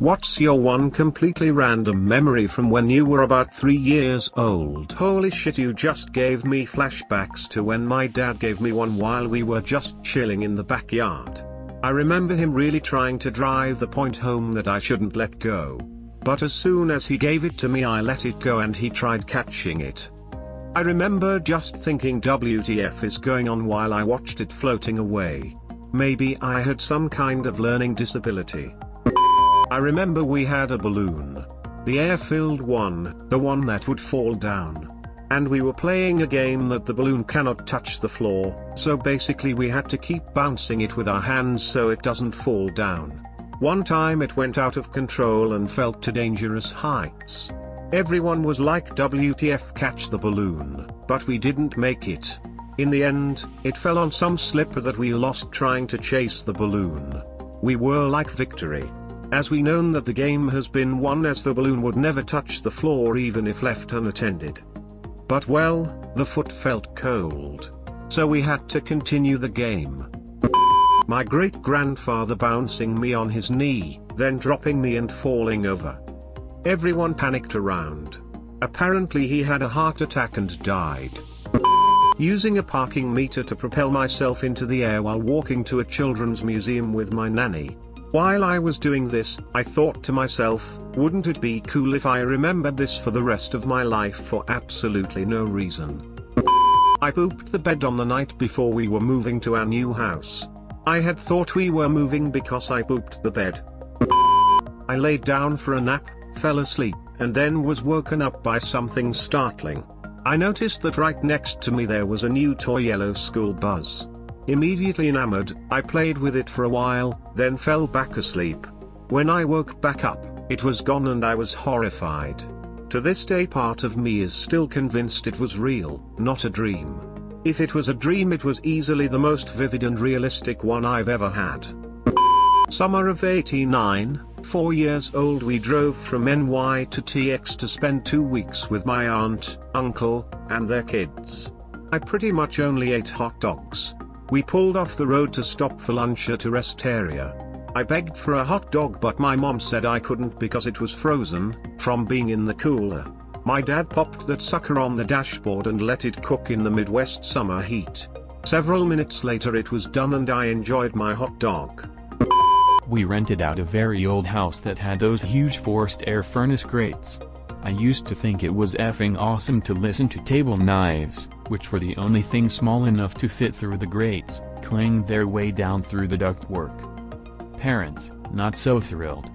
What's your one completely random memory from when you were about 3 years old? Holy shit, you just gave me flashbacks to when my dad gave me one while we were just chilling in the backyard. I remember him really trying to drive the point home that I shouldn't let go. But as soon as he gave it to me, I let it go and he tried catching it. I remember just thinking WTF is going on while I watched it floating away. Maybe I had some kind of learning disability. I remember we had a balloon. The air-filled one, the one that would fall down. And we were playing a game that the balloon cannot touch the floor, so basically we had to keep bouncing it with our hands so it doesn't fall down. One time it went out of control and fell to dangerous heights. Everyone was like, WTF, catch the balloon, but we didn't make it. In the end, it fell on some slipper that we lost trying to chase the balloon. We were like, victory. As we known that the game has been won, as the balloon would never touch the floor even if left unattended. But well, the foot felt cold. So we had to continue the game. My great-grandfather bouncing me on his knee, then dropping me and falling over. Everyone panicked around. Apparently he had a heart attack and died. Using a parking meter to propel myself into the air while walking to a children's museum with my nanny. While I was doing this, I thought to myself, wouldn't it be cool if I remembered this for the rest of my life for absolutely no reason? I pooped the bed on the night before we were moving to our new house. I had thought we were moving because I pooped the bed. I laid down for a nap, fell asleep, and then was woken up by something startling. I noticed that right next to me there was a new toy yellow school bus. Immediately enamored, I played with it for a while, then fell back asleep. When I woke back up, it was gone and I was horrified. To this day part of me is still convinced it was real, not a dream. If it was a dream, it was easily the most vivid and realistic one I've ever had. Summer of '89, 4 years old, we drove from NY to TX to spend 2 weeks with my aunt, uncle, and their kids. I pretty much only ate hot dogs. We pulled off the road to stop for lunch at a rest area. I begged for a hot dog, but my mom said I couldn't because it was frozen, from being in the cooler. My dad popped that sucker on the dashboard and let it cook in the Midwest summer heat. Several minutes later it was done and I enjoyed my hot dog. We rented out a very old house that had those huge forced air furnace grates. I used to think it was effing awesome to listen to table knives, which were the only thing small enough to fit through the grates, clang their way down through the ductwork. Parents, not so thrilled.